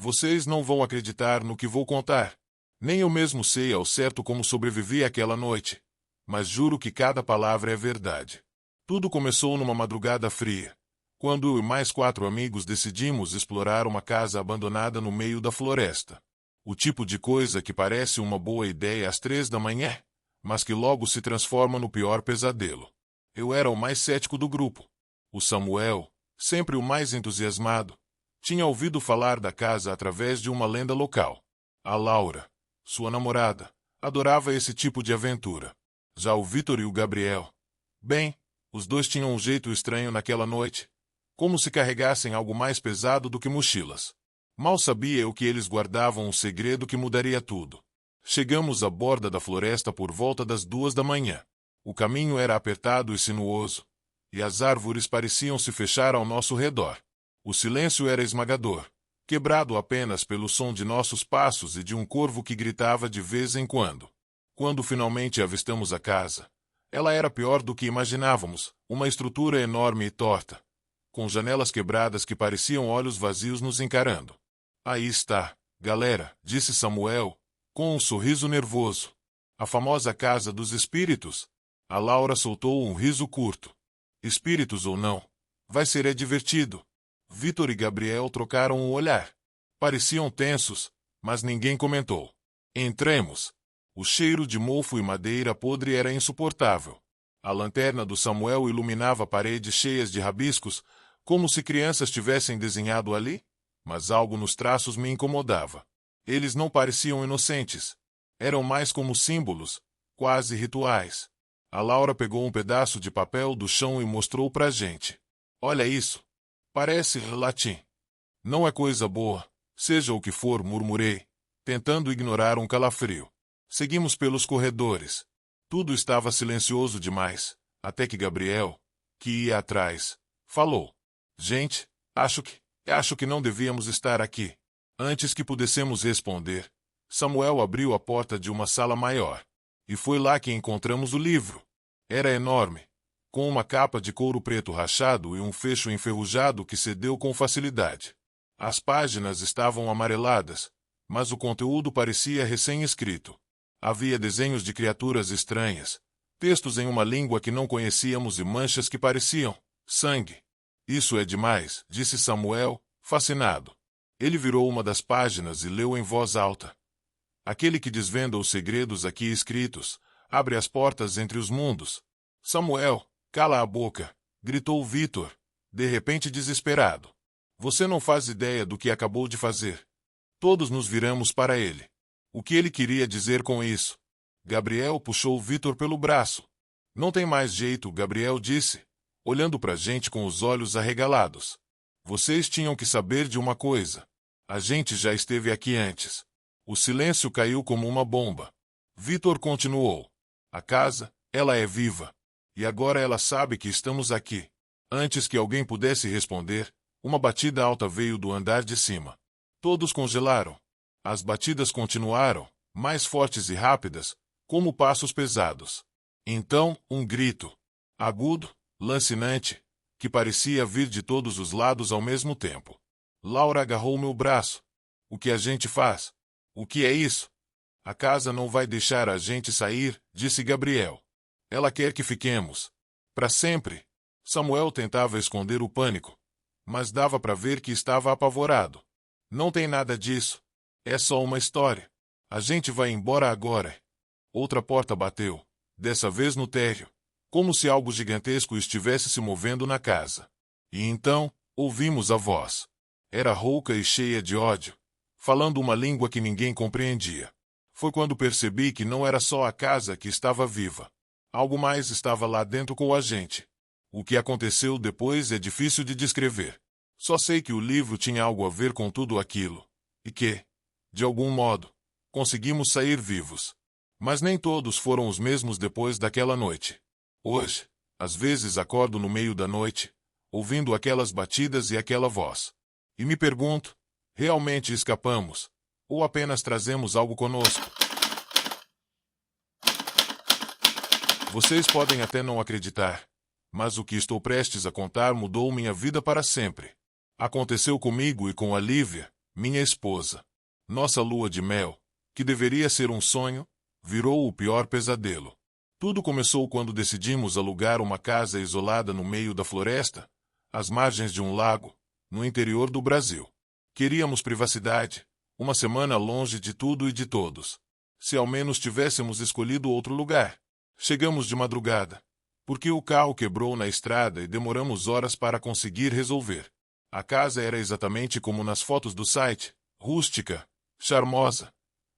Vocês não vão acreditar no que vou contar. Nem eu mesmo sei ao certo como sobrevivi àquela noite. Mas juro que cada palavra é verdade. Tudo começou numa madrugada fria, quando eu e mais 4 amigos decidimos explorar uma casa abandonada no meio da floresta. O tipo de coisa que parece uma boa ideia às 3 da manhã, mas que logo se transforma no pior pesadelo. Eu era o mais cético do grupo. O Samuel, sempre o mais entusiasmado, tinha ouvido falar da casa através de uma lenda local. A Laura, sua namorada, adorava esse tipo de aventura. Já o Vitor e o Gabriel, bem, os dois tinham um jeito estranho naquela noite, como se carregassem algo mais pesado do que mochilas. Mal sabia eu que eles guardavam um segredo que mudaria tudo. Chegamos à borda da floresta por volta das 2 da manhã. O caminho era apertado e sinuoso, e as árvores pareciam se fechar ao nosso redor. O silêncio era esmagador, quebrado apenas pelo som de nossos passos e de um corvo que gritava de vez em quando. Quando finalmente avistamos a casa, ela era pior do que imaginávamos, uma estrutura enorme e torta, com janelas quebradas que pareciam olhos vazios nos encarando. Aí está, galera, disse Samuel, com um sorriso nervoso. A famosa Casa dos Espíritos. A Laura soltou um riso curto. Espíritos ou não, vai ser divertido. Vitor e Gabriel trocaram um olhar. Pareciam tensos, mas ninguém comentou. Entremos. O cheiro de mofo e madeira podre era insuportável. A lanterna do Samuel iluminava paredes cheias de rabiscos, como se crianças tivessem desenhado ali, mas algo nos traços me incomodava. Eles não pareciam inocentes. Eram mais como símbolos, quase rituais. A Laura pegou um pedaço de papel do chão e mostrou pra gente. Olha isso. Parece latim. Não é coisa boa, seja o que for, murmurei, tentando ignorar um calafrio. Seguimos pelos corredores. Tudo estava silencioso demais, até que Gabriel, que ia atrás, falou. Gente, acho que não devíamos estar aqui. Antes que pudéssemos responder, Samuel abriu a porta de uma sala maior. E foi lá que encontramos o livro. Era enorme, com uma capa de couro preto rachado e um fecho enferrujado que cedeu com facilidade. As páginas estavam amareladas, mas o conteúdo parecia recém-escrito. Havia desenhos de criaturas estranhas, textos em uma língua que não conhecíamos e manchas que pareciam sangue. Isso é demais, disse Samuel, fascinado. Ele virou uma das páginas e leu em voz alta. Aquele que desvenda os segredos aqui escritos, abre as portas entre os mundos. Samuel, cala a boca, gritou Vitor, de repente desesperado. Você não faz ideia do que acabou de fazer. Todos nos viramos para ele. O que ele queria dizer com isso? Gabriel puxou Vitor pelo braço. Não tem mais jeito, Gabriel disse, olhando para a gente com os olhos arregalados. Vocês tinham que saber de uma coisa. A gente já esteve aqui antes. O silêncio caiu como uma bomba. Vitor continuou. A casa, ela é viva. E agora ela sabe que estamos aqui. Antes que alguém pudesse responder, uma batida alta veio do andar de cima. Todos congelaram. As batidas continuaram, mais fortes e rápidas, como passos pesados. Então, um grito. Agudo, lancinante, que parecia vir de todos os lados ao mesmo tempo. Laura agarrou meu braço. O que a gente faz? O que é isso? A casa não vai deixar a gente sair, disse Gabriel. Ela quer que fiquemos. Para sempre. Samuel tentava esconder o pânico, mas dava para ver que estava apavorado. Não tem nada disso. É só uma história. A gente vai embora agora. Outra porta bateu, dessa vez no térreo, como se algo gigantesco estivesse se movendo na casa. E então, ouvimos a voz. Era rouca e cheia de ódio, falando uma língua que ninguém compreendia. Foi quando percebi que não era só a casa que estava viva. Algo mais estava lá dentro com a gente. O que aconteceu depois é difícil de descrever. Só sei que o livro tinha algo a ver com tudo aquilo. E que, de algum modo, conseguimos sair vivos. Mas nem todos foram os mesmos depois daquela noite. Hoje, às vezes acordo no meio da noite, ouvindo aquelas batidas e aquela voz. E me pergunto, realmente escapamos? Ou apenas trazemos algo conosco? Vocês podem até não acreditar, mas o que estou prestes a contar mudou minha vida para sempre. Aconteceu comigo e com a Lívia, minha esposa. Nossa lua de mel, que deveria ser um sonho, virou o pior pesadelo. Tudo começou quando decidimos alugar uma casa isolada no meio da floresta, às margens de um lago, no interior do Brasil. Queríamos privacidade, uma semana longe de tudo e de todos. Se ao menos tivéssemos escolhido outro lugar. Chegamos de madrugada, porque o carro quebrou na estrada e demoramos horas para conseguir resolver. A casa era exatamente como nas fotos do site, rústica, charmosa,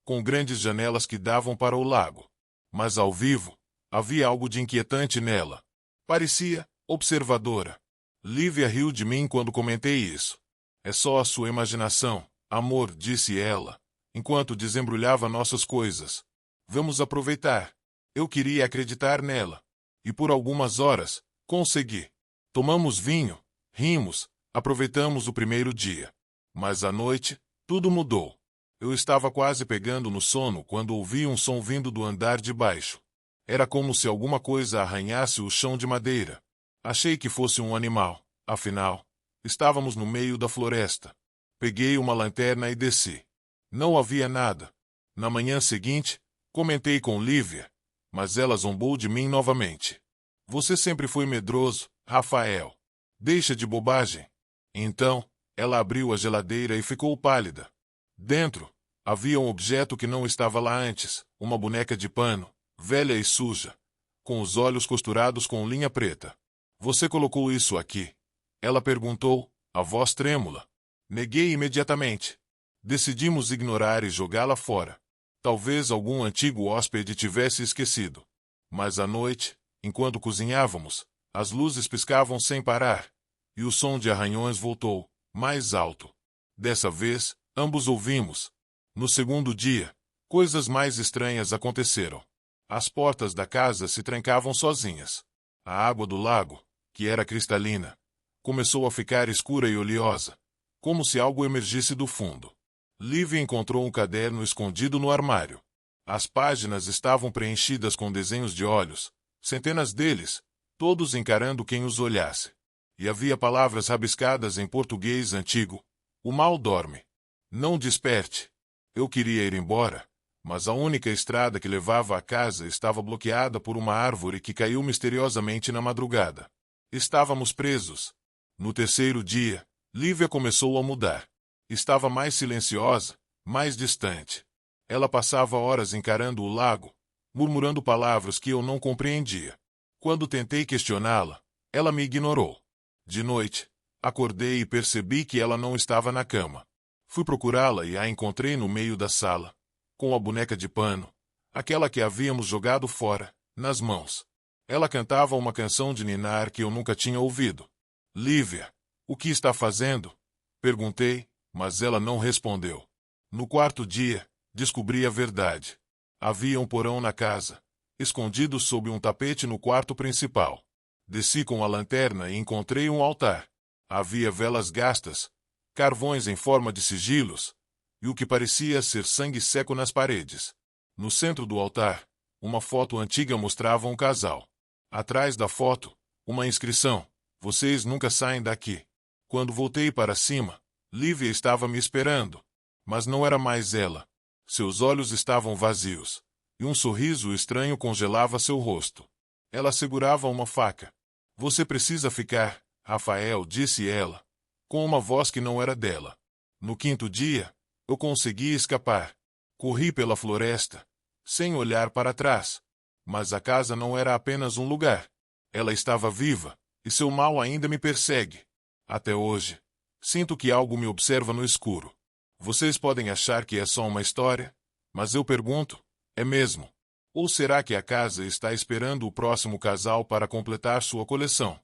com grandes janelas que davam para o lago. Mas ao vivo, havia algo de inquietante nela. Parecia observadora. Lívia riu de mim quando comentei isso. É só a sua imaginação, amor, disse ela, enquanto desembrulhava nossas coisas. Vamos aproveitar. Eu queria acreditar nela. E por algumas horas, consegui. Tomamos vinho, rimos, aproveitamos o primeiro dia. Mas à noite, tudo mudou. Eu estava quase pegando no sono quando ouvi um som vindo do andar de baixo. Era como se alguma coisa arranhasse o chão de madeira. Achei que fosse um animal, afinal, estávamos no meio da floresta. Peguei uma lanterna e desci. Não havia nada. Na manhã seguinte, comentei com Lívia, mas ela zombou de mim novamente. Você sempre foi medroso, Rafael. Deixa de bobagem. Então, ela abriu a geladeira e ficou pálida. Dentro, havia um objeto que não estava lá antes, uma boneca de pano, velha e suja, com os olhos costurados com linha preta. Você colocou isso aqui? Ela perguntou, a voz trêmula. Neguei imediatamente. Decidimos ignorar e jogá-la fora. Talvez algum antigo hóspede tivesse esquecido. Mas à noite, enquanto cozinhávamos, as luzes piscavam sem parar, e o som de arranhões voltou, mais alto. Dessa vez, ambos ouvimos. No segundo dia, coisas mais estranhas aconteceram. As portas da casa se trancavam sozinhas. A água do lago, que era cristalina, começou a ficar escura e oleosa, como se algo emergisse do fundo. Lívia encontrou um caderno escondido no armário. As páginas estavam preenchidas com desenhos de olhos, centenas deles, todos encarando quem os olhasse. E havia palavras rabiscadas em português antigo. O mal dorme. Não desperte. Eu queria ir embora, mas a única estrada que levava à casa estava bloqueada por uma árvore que caiu misteriosamente na madrugada. Estávamos presos. No terceiro dia, Lívia começou a mudar. Estava mais silenciosa, mais distante. Ela passava horas encarando o lago, murmurando palavras que eu não compreendia. Quando tentei questioná-la, ela me ignorou. De noite, acordei e percebi que ela não estava na cama. Fui procurá-la e a encontrei no meio da sala, com a boneca de pano, aquela que havíamos jogado fora, nas mãos. Ela cantava uma canção de ninar que eu nunca tinha ouvido. Lívia, o que está fazendo? Perguntei, mas ela não respondeu. No quarto dia, descobri a verdade. Havia um porão na casa, escondido sob um tapete no quarto principal. Desci com a lanterna e encontrei um altar. Havia velas gastas, carvões em forma de sigilos, e o que parecia ser sangue seco nas paredes. No centro do altar, uma foto antiga mostrava um casal. Atrás da foto, uma inscrição: vocês nunca saem daqui. Quando voltei para cima, Lívia estava me esperando. Mas não era mais ela. Seus olhos estavam vazios, e um sorriso estranho congelava seu rosto. Ela segurava uma faca. Você precisa ficar, Rafael, disse ela, com uma voz que não era dela. No quinto dia, eu consegui escapar. Corri pela floresta, sem olhar para trás. Mas a casa não era apenas um lugar. Ela estava viva, e seu mal ainda me persegue. Até hoje, sinto que algo me observa no escuro. Vocês podem achar que é só uma história, mas eu pergunto, é mesmo? Ou será que a casa está esperando o próximo casal para completar sua coleção?